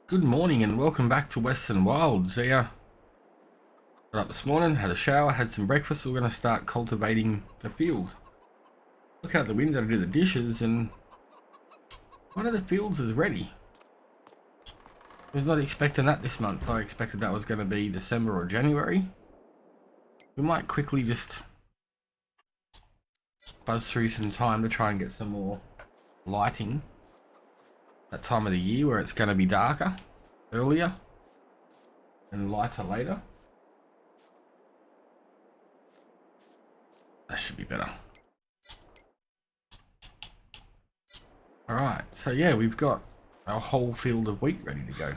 Good morning and welcome back to Western Wilds. Got up this morning, had a shower, had some breakfast. We're going to start cultivating the field. Look out the window to do the dishes, and one of the fields is ready. I was not expecting that this month. I expected that was going to be December or January. We might quickly just buzz through some time to try and get some more lighting. That time of the year where it's going to be darker earlier and lighter later. That should be better. Alright, so yeah, we've got our whole field of wheat ready to go.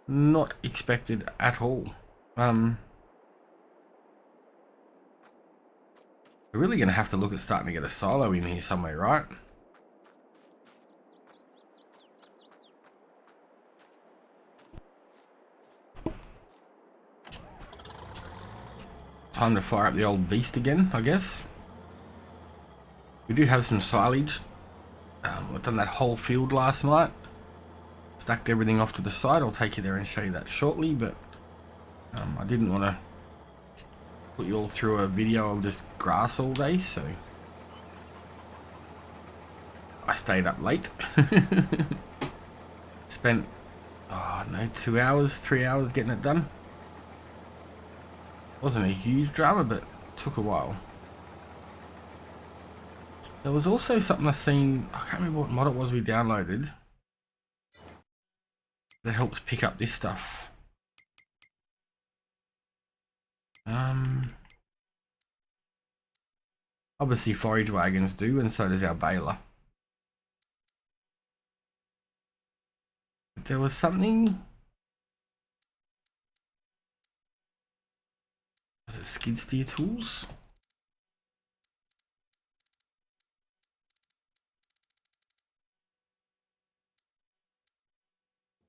Not expected at all. We're really going to have to look at starting to get a silo in here somewhere, right? Time to fire up the old beast again, I guess. We do have some silage. I've done that whole field last night. Stacked everything off to the side. I'll take you there and show you that shortly, but I didn't want to put you all through a video of just grass all day, so I stayed up late. Spent, 2 hours, 3 hours getting it done. Wasn't a huge drama, but took a while. There was also something I seen, I can't remember what mod it was we downloaded, that helps pick up this stuff. Obviously forage wagons do, and so does our baler. But there was something. Was it skid steer tools?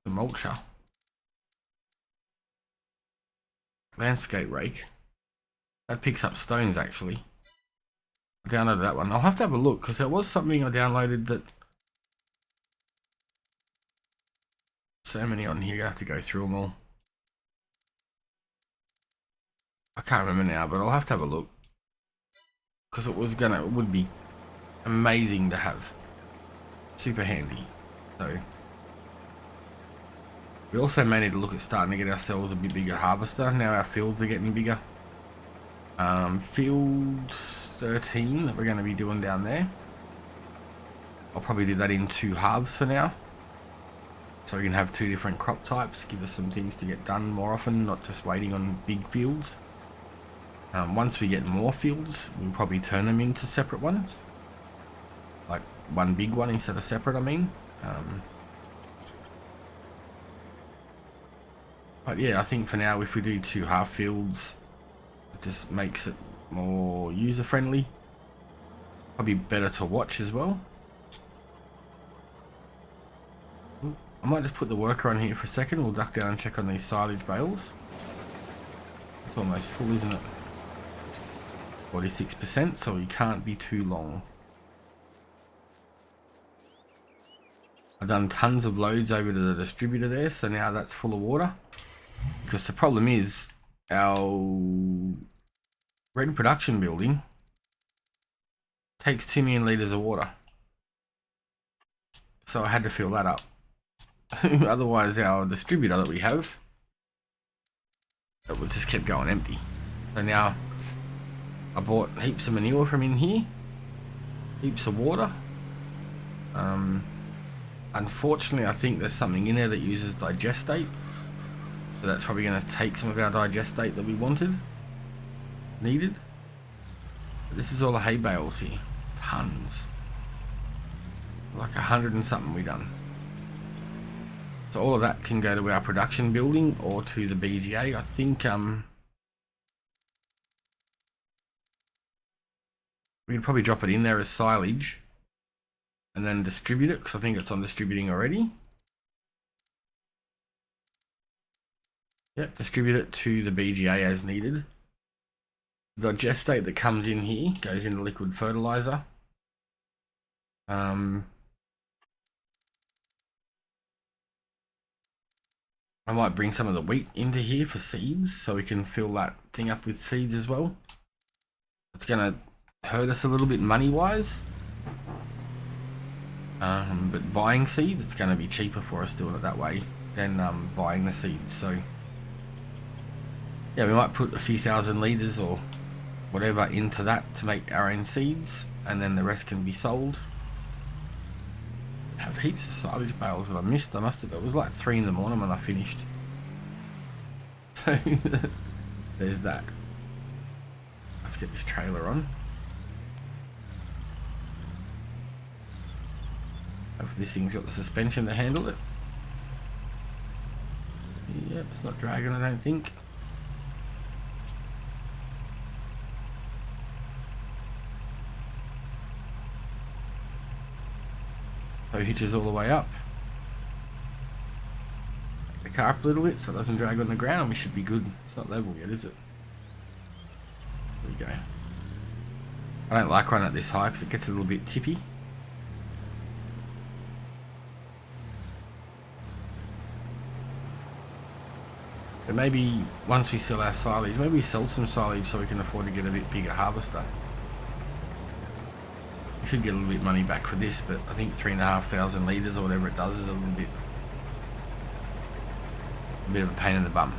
The mulcher. Landscape rake. That picks up stones actually. I downloaded that one. I'll have to have a look because there was something I downloaded that. So many on here, you have to go through them all. I can't remember now, but I'll have to have a look. Because it would be amazing to have. Super handy. So we also may need to look at starting to get ourselves a bit bigger harvester. Now our fields are getting bigger. Field 13 that we're going to be doing down there. I'll probably do that in 2 halves for now. So we can have 2 different crop types, give us some things to get done more often, not just waiting on big fields. Once we get more fields, we'll probably turn them into separate ones. Like one big one instead of separate, I mean. But yeah, I think for now, if we do 2 half fields, it just makes it more user friendly. Probably better to watch as well. I might just put the worker on here for a second. We'll duck down and check on these silage bales. It's almost full, isn't it? 46%, so we can't be too long. I've done tons of loads over to the distributor there, so now that's full of water. Because the problem is, our red production building takes 2 million litres of water. So I had to fill that up. Otherwise our distributor that we have, it would just kept going empty. So now I bought heaps of manure from in here, heaps of water. Unfortunately I think there's something in there that uses digestate, so that's probably going to take some of our digestate that we needed. But this is all the hay bales here, tons, like 100 and something we done. So all of that can go to our production building or to the BGA. I think we could probably drop it in there as silage and then distribute it, because I think it's on distributing already. Yep, distribute it to the BGA as needed. The digestate that comes in here goes into liquid fertilizer. I might bring some of the wheat into here for seeds so we can fill that thing up with seeds as well. It's gonna hurt us a little bit money wise, but buying seeds, it's gonna be cheaper for us doing it that way than buying the seeds. So yeah, we might put a few thousand litres or whatever into that to make our own seeds, and then the rest can be sold. I have heaps of silage bales that I missed. I must have, it was like 3 in the morning when I finished. So there's that. Let's get this trailer on. Hopefully this thing's got the suspension to handle it. Yep, it's not dragging, I don't think. So it hitches all the way up. Make the car up a little bit so it doesn't drag on the ground. We should be good. It's not level yet, is it? There we go. I don't like running at this high because it gets a little bit tippy. But maybe once we sell our silage, maybe we sell some silage so we can afford to get a bit bigger harvester. We should get a little bit money back for this, but I think 3,500 litres or whatever it does is a bit of a pain in the bum.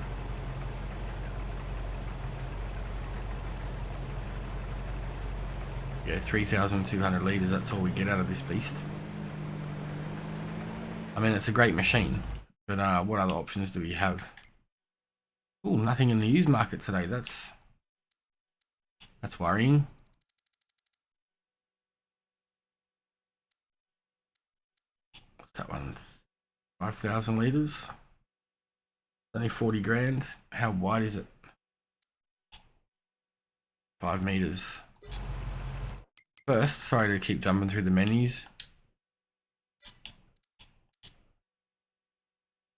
Yeah, 3,200 litres, that's all we get out of this beast. I mean, it's a great machine, but what other options do we have? Oh, nothing in the used market today. That's worrying. What's that one? 5,000 litres. Only 40 grand. How wide is it? 5 meters. First, sorry to keep jumping through the menus.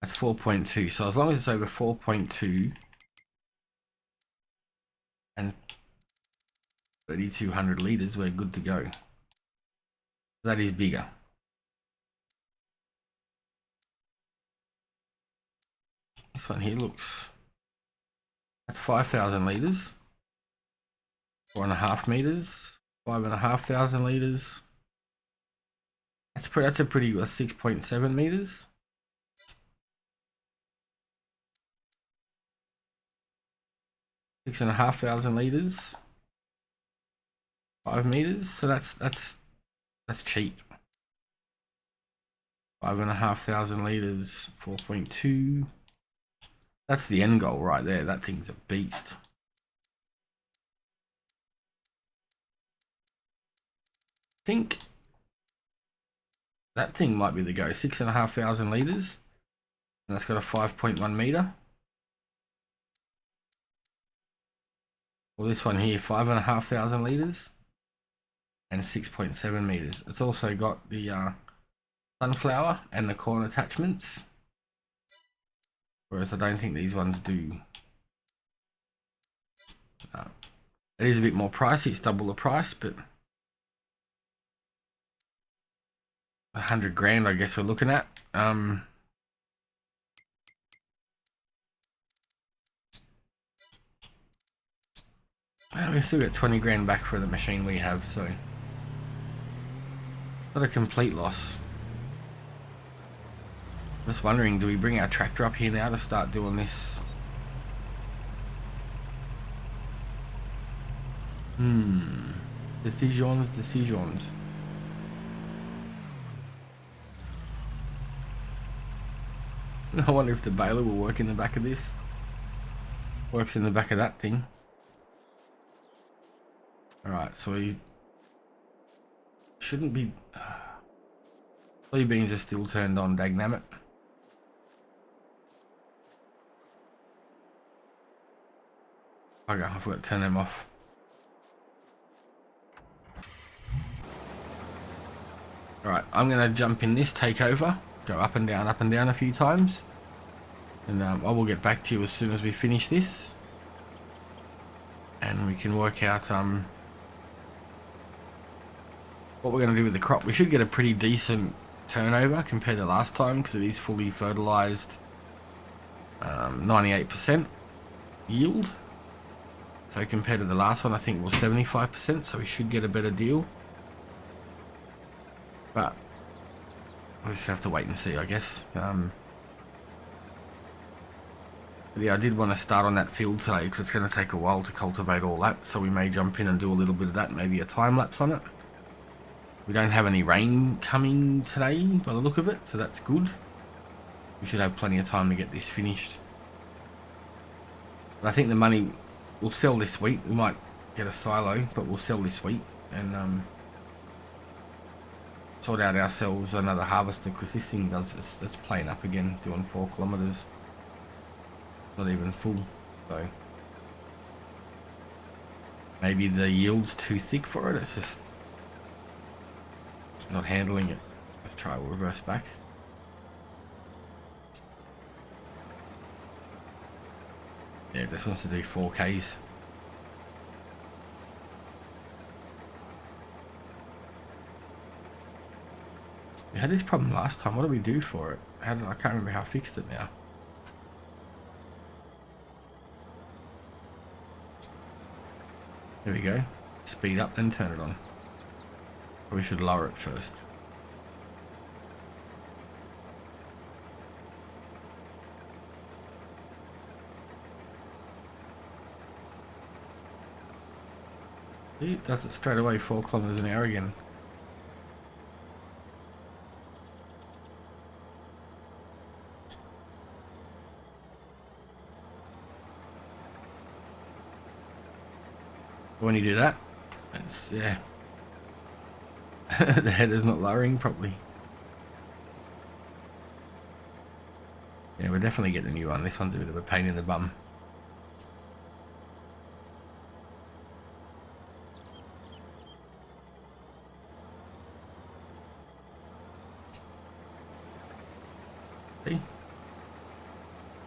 That's 4.2. So as long as it's over 4.2 and 3,200 litres, we're good to go. That is bigger. This one here looks, that's 5,000 litres, 4.5 meters, 5,500 litres. That's a pretty 6.7 meters. 6,500 litres, 5 meters. So that's cheap. 5,500 litres, 4.2. That's the end goal right there. That thing's a beast. I think that thing might be the go. 6,500 litres, and that's got a 5.1 meter. Well, this one here, 5,500 litres and 6.7 meters. It's also got the sunflower and the corn attachments, whereas I don't think these ones do. It is a bit more pricey. It's double the price, but 100 grand, I guess we're looking at. We still get 20 grand back for the machine we have, so not a complete loss. Just wondering, do we bring our tractor up here now to start doing this? Decisions. I wonder if the baler will work in the back of this. Works in the back of that thing. Alright, so we shouldn't be... Soybeans are still turned on, dagnammit. Okay, I forgot to turn them off. Alright, I'm going to jump in this takeover, go up and down a few times. And I will get back to you as soon as we finish this. And we can work out what we're going to do with the crop. We should get a pretty decent turnover compared to last time because it is fully fertilized 98% yield. So compared to the last one, I think it was 75%, so we should get a better deal. But we'll just have to wait and see, I guess. But yeah, I did want to start on that field today because it's going to take a while to cultivate all that, so we may jump in and do a little bit of that, maybe a time lapse on it. We don't have any rain coming today by the look of it, so that's good. We should have plenty of time to get this finished. But I think the money, we'll sell this wheat. We might get a silo, but we'll sell this wheat and sort out ourselves another harvester, because this thing does, it's playing up again, doing 4 kilometers. Not even full, so maybe the yield's too thick for it. It's just not handling it. Let's try reverse back. Yeah, it just wants to do 4Ks. We had this problem last time. What did we do for it? I can't remember how I fixed it now. There we go. Speed up, then turn it on. Or we should lower it first. See, it does it straight away, 4 kilometers an hour again. When you do that, it's, yeah, the header's not lowering properly. Yeah, we'll definitely get the new one. This one's a bit of a pain in the bum. See?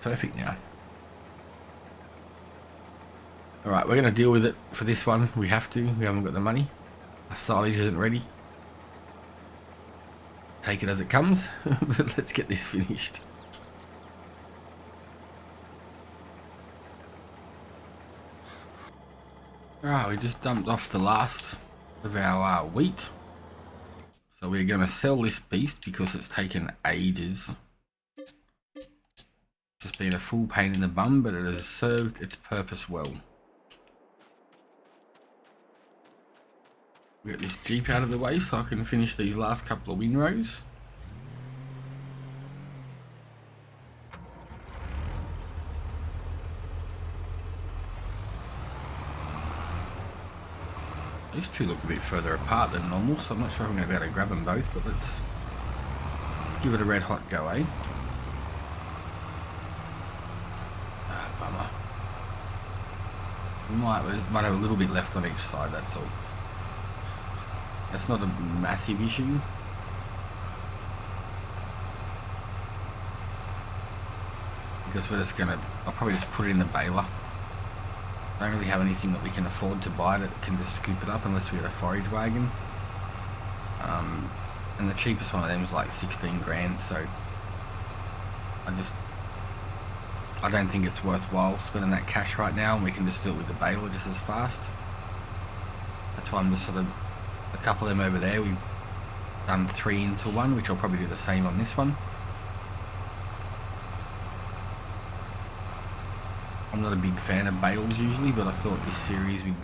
Perfect now. Alright, we're going to deal with it for this one. We have to. We haven't got the money. Our silage isn't ready. Take it as it comes. But let's get this finished. Alright, we just dumped off the last of our wheat. So we're going to sell this beast because it's taken ages. Just been a full pain in the bum, but it has served its purpose well. Get this Jeep out of the way so I can finish these last couple of windrows. These two look a bit further apart than normal, so I'm not sure if I'm going to be able to grab them both, but let's give it a red hot go, eh? Ah, bummer. We might have a little bit left on each side, that's all. That's not a massive issue. Because we're just gonna, I'll probably just put it in the baler. I don't really have anything that we can afford to buy that can just scoop it up unless we had a forage wagon. And the cheapest one of them is like 16 grand, so I don't think it's worthwhile spending that cash right now, and we can just do it with the baler just as fast. That's why I'm just sort of, a couple of them over there, we've done 3 into 1, which I'll probably do the same on this one. I'm not a big fan of bales usually, but I thought this series we'd,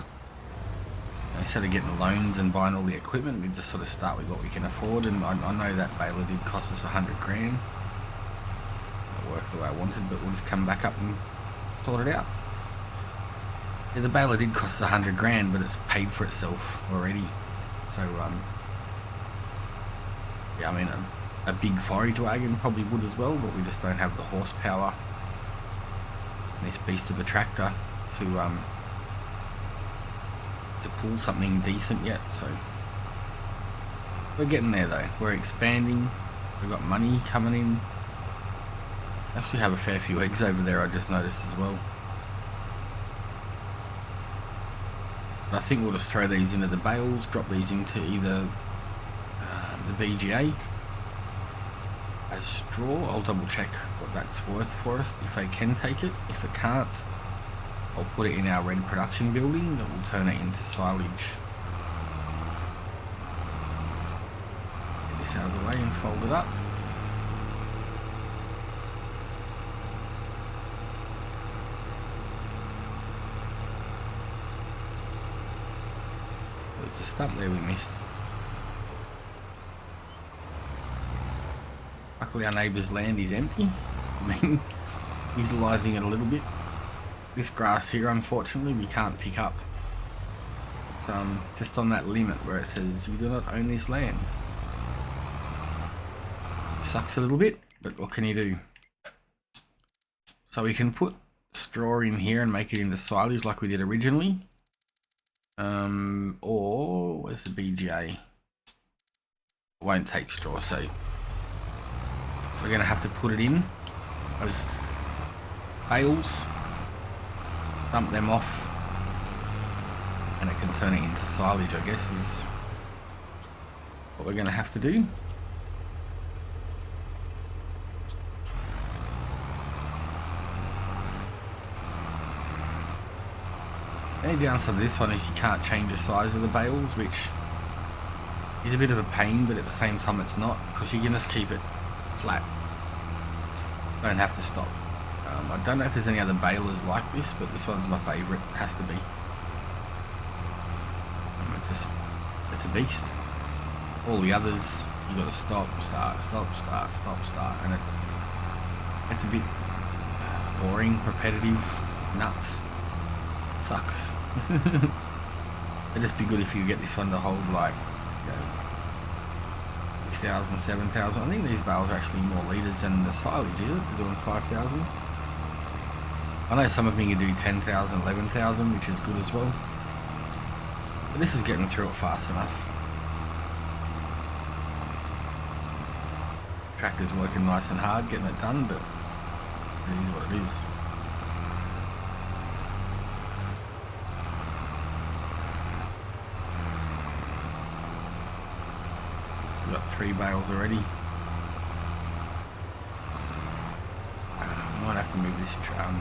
instead of getting loans and buying all the equipment, we'd just sort of start with what we can afford. And I know that baler did cost us 100 grand. It worked the way I wanted, but we'll just come back up and sort it out. Yeah, the baler did cost us 100 grand, but it's paid for itself already. So, yeah, I mean, a big forage wagon probably would as well, but we just don't have the horsepower in this beast of a tractor to pull something decent yet. So we're getting there though. We're expanding. We've got money coming in. I actually have a fair few eggs over there, I just noticed as well. I think we'll just throw these into the bales, drop these into either the BGA as straw. I'll double check what that's worth for us, if they can take it. If it can't, I'll put it in our red production building that will turn it into silage. Get this out of the way and fold it up. There's a stump there we missed. Luckily our neighbour's land is empty. I mean, utilising it a little bit. This grass here, unfortunately, we can't pick up. It's just on that limit where it says you do not own this land. Sucks a little bit, but what can you do? So we can put straw in here and make it into silage like we did originally. Or where's the BGA? Won't take straw, so we're gonna have to put it in as bales, dump them off, and it can turn it into silage, I guess, is what we're gonna have to do. The only downside of this one is you can't change the size of the bales, which is a bit of a pain, but at the same time it's not, because you can just keep it flat. Don't have to stop. I don't know if there's any other balers like this, but this one's my favourite. Has to be. It's a beast. All the others, you got to stop, start, stop, start, stop, start, and it's a bit boring, repetitive, nuts. Sucks. It'd just be good if you get this one to hold like, you know, 6,000, 7,000. I think these bales are actually more litres than the silage, is it? They're doing 5,000. I know some of them can do 10,000, 11,000, which is good as well. But this is getting through it fast enough. Tractor's working nice and hard, getting it done, but it is what it is. We've got 3 bales already. I might have to move this truck.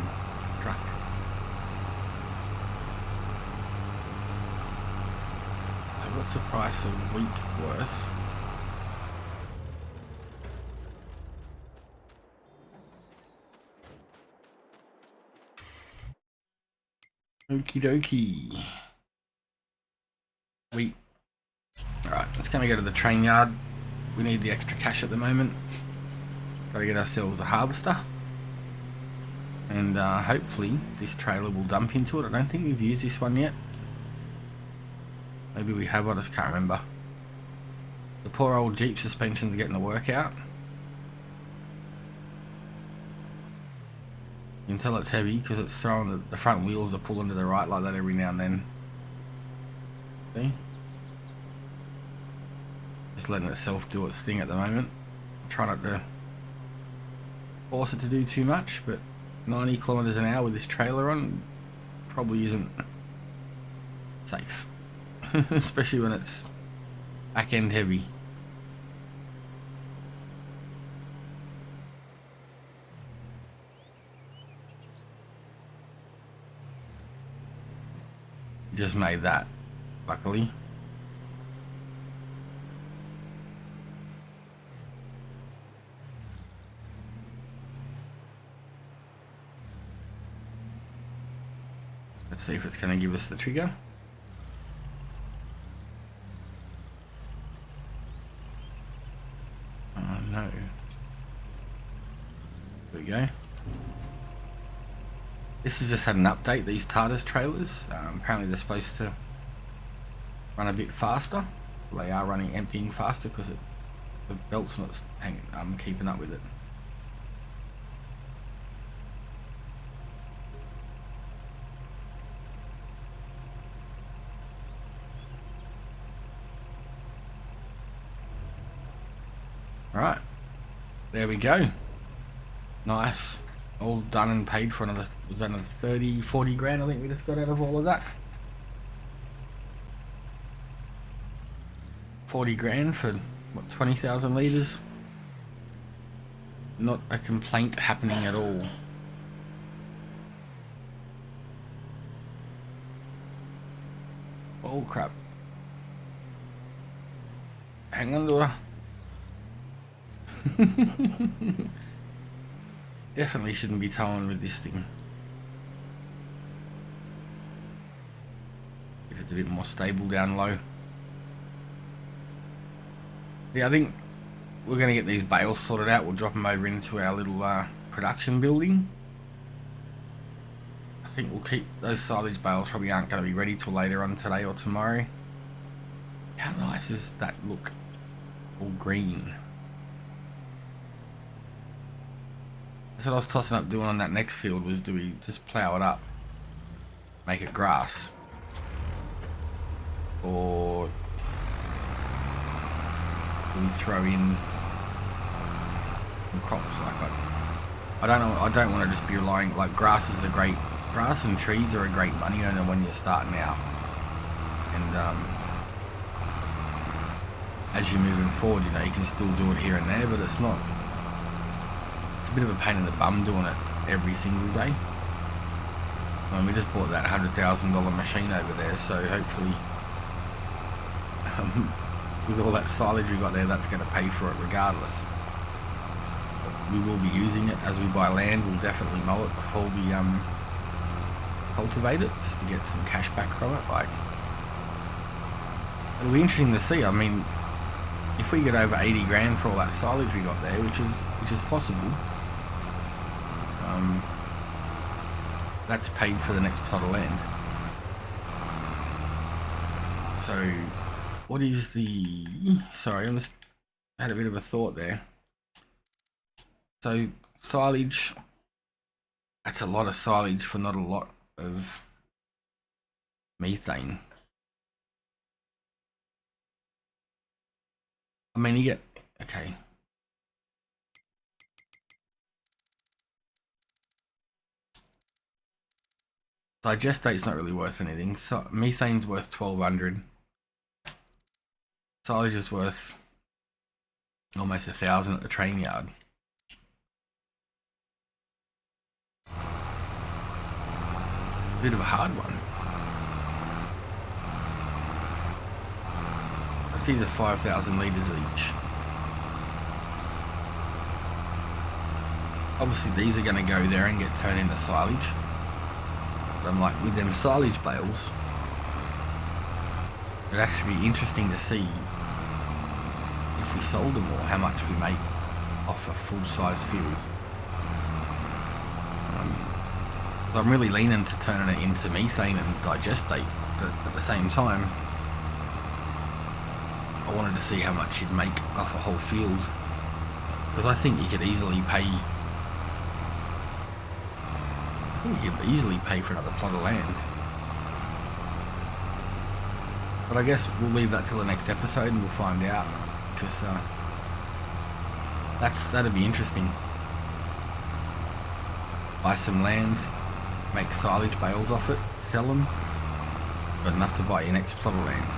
So what's the price of wheat worth? Okie dokie. Wheat. Alright, let's go to the train yard. We need the extra cash at the moment. Gotta get ourselves a harvester. And hopefully this trailer will dump into it. I don't think we've used this one yet. Maybe we have, I just can't remember. The poor old Jeep suspension's getting the work out. You can tell it's heavy because it's throwing the front wheels are pulling to the right like that every now and then. See? Just letting itself do its thing at the moment. Try not to force it to do too much, but 90 kilometers an hour with this trailer on probably isn't safe. Especially when it's back end heavy. Just made that, luckily. Let's see if it's going to give us the trigger. Oh no. There we go. This has just had an update, these Tardis trailers. Apparently they're supposed to run a bit faster. They are running emptying faster because the belt's not keeping up with it. Right, there we go. Nice. All done and paid for another, was that another 30, 40 grand I think we just got out of all of that. 40 grand for, what, 20,000 litres? not a complaint happening at all. Oh crap. Hang on to her. Definitely shouldn't be towing with this thing. If it's a bit more stable down low. Yeah, I think we're going to get these bales sorted out. We'll drop them over into our little production building. I think we'll keep those silage bales, probably aren't going to be ready till later on today or tomorrow. How nice does that look? All green. That's what I was tossing up doing on that next field, was do we just plough it up, make it grass, or do we throw in some crops? Like I don't know. I don't want to just be relying, like, grass and trees are a great money earner when you're starting out, and as you're moving forward, you know, you can still do it here and there, but it's not. It's a bit of a pain in the bum doing it every single day. We just bought that $100,000 machine over there, so hopefully, with all that silage we got there, that's going to pay for it regardless. But we will be using it as we buy land. We'll definitely mow it before we cultivate it, just to get some cash back from it. Like, it'll be interesting to see. I mean, if we get over 80 grand for all that silage we got there, which is possible, that's paid for the next plot of land. So, what is the... Sorry, I just had a bit of a thought there. So, silage, that's a lot of silage for not a lot of methane. I mean, you get... Okay. Digestate's not really worth anything. So methane's worth 1,200. Silage is worth almost 1,000 at the train yard. Bit of a hard one. These are 5,000 litres each. Obviously these are going to go there and get turned into silage. But I'm like, with them silage bales, it'd actually be interesting to see if we sold them all, how much we make off a full-size field. I'm really leaning to turning it into methane and digestate, but at the same time, I wanted to see how much you'd make off a whole field, because I think you could easily pay. I think you could easily pay for another plot of land. But I guess we'll leave that till the next episode and we'll find out, because that'd be interesting. Buy some land, make silage bales off it, sell them, got enough to buy your next plot of land.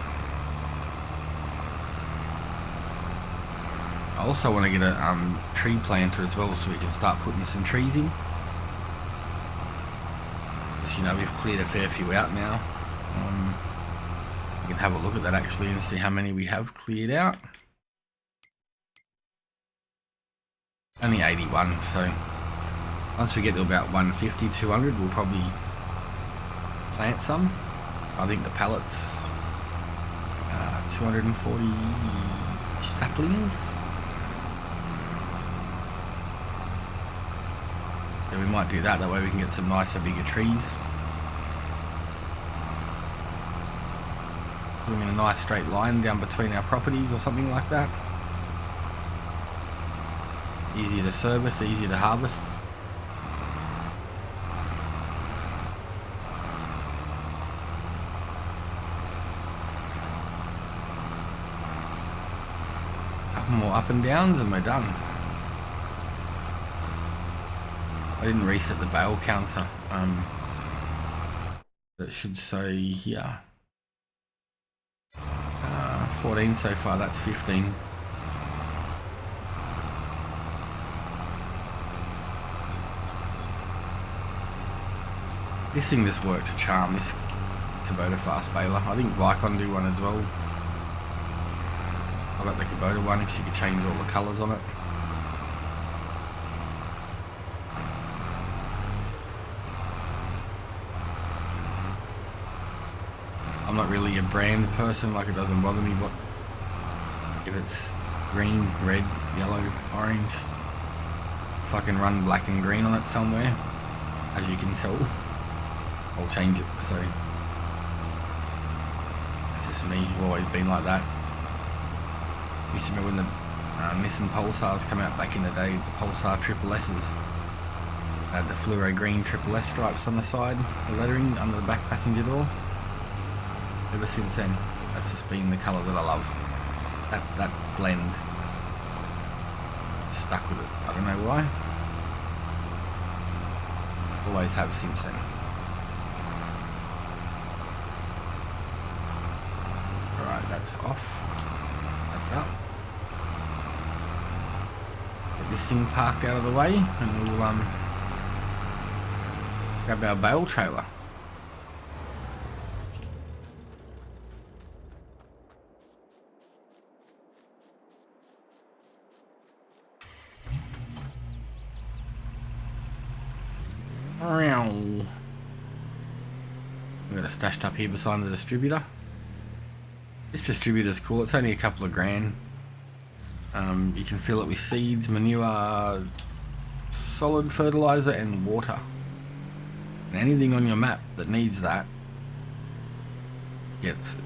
I also want to get a tree planter as well, so we can start putting some trees in. As you know, we've cleared a fair few out now. We can have a look at that actually and see how many we have cleared out. Only 81, so once we get to about 150, 200, we'll probably plant some. I think the pallets, 240 saplings. Yeah, we might do that, that way we can get some nicer, bigger trees. Put them in a nice straight line down between our properties or something like that. Easier to service, easier to harvest. Couple more up and downs and we're done. I didn't reset the bale counter. It should say here. 14 so far, that's 15. This thing just works a charm, this Kubota fast baler. I think Vicon do one as well. I got the Kubota one because you could change all the colours on it. I'm not really a brand person, like it doesn't bother me what if it's green, red, yellow, orange. If I can run black and green on it somewhere, as you can tell, I'll change it. So it's just me, I've always been like that. Used to remember when the Nissan Pulsars come out back in the day, the Pulsar Triple S's had the fluoro green Triple S stripes on the side, the lettering under the back passenger door. Ever since then, that's just been the colour that I love. That blend. Stuck with it. I don't know why. Always have since then. Alright, that's off. That's up. Get this thing parked out of the way and we'll grab our bale trailer. We've got it stashed up here beside the distributor. This distributor's cool, it's only a couple of grand. You can fill it with seeds, manure, solid fertilizer and water. And anything on your map that needs that gets it.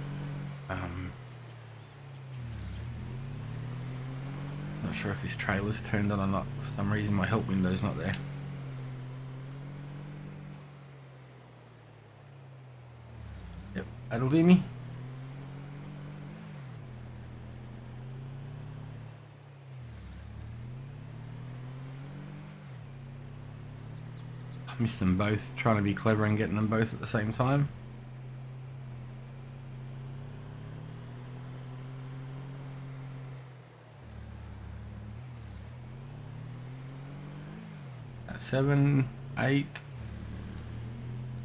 Not sure if this trailer's turned on or not. For some reason my help window's not there. Yep, that'll be me. I missed them both, trying to be clever and getting them both at the same time. That's 7, 8,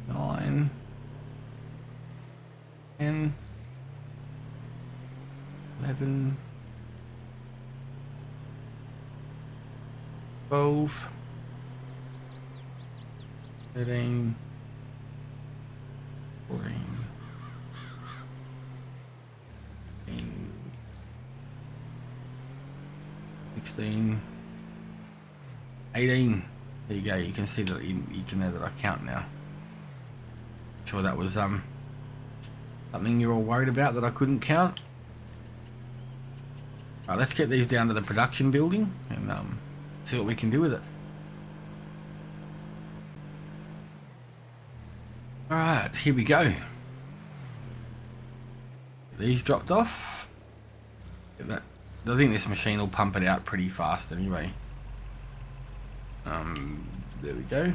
9, 10, 11, 12, 13, 14, 15, 16, 18. There you go, you can see that you can know that I count now. I'm sure that was something you're all worried about that I couldn't count. Alright, let's get these down to the production building and see what we can do with it. Alright, here we go. These dropped off. I think this machine will pump it out pretty fast anyway. There we go.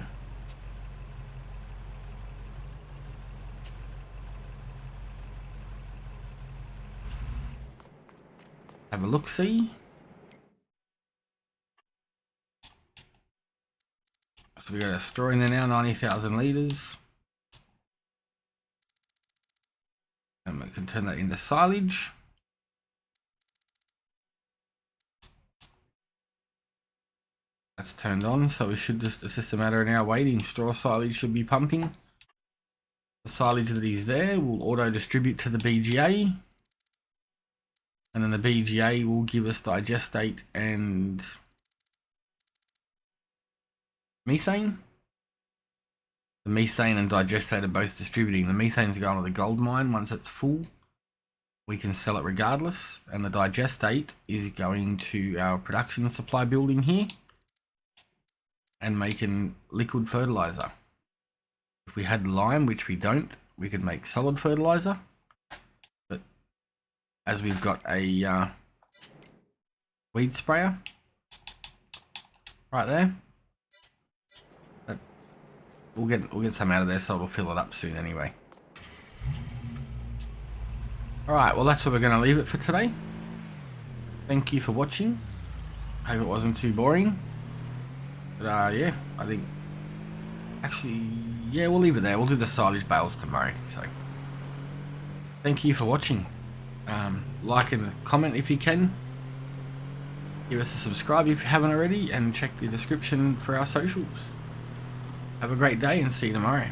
Have a look-see. So we got a straw in there now, 90,000 litres. And we can turn that into silage. That's turned on, so we should just, it's just a matter of now waiting. Straw silage should be pumping. The silage that is there will auto distribute to the BGA. And then the BGA will give us digestate and methane. The methane and digestate are both distributing. The methane's going to the gold mine. Once it's full, we can sell it regardless. And the digestate is going to our production supply building here and making liquid fertilizer. If we had lime, which we don't, we could make solid fertilizer. But as we've got a weed sprayer right there, we'll get some out of there, so it'll fill it up soon anyway. Alright, well that's where we're going to leave it for today. Thank you for watching. Hope it wasn't too boring. But yeah, I think Actually, yeah, we'll leave it there. We'll do the silage bales tomorrow. So, thank you for watching. Like and comment if you can. Give us a subscribe if you haven't already, and check the description for our socials. Have a great day and see you tomorrow.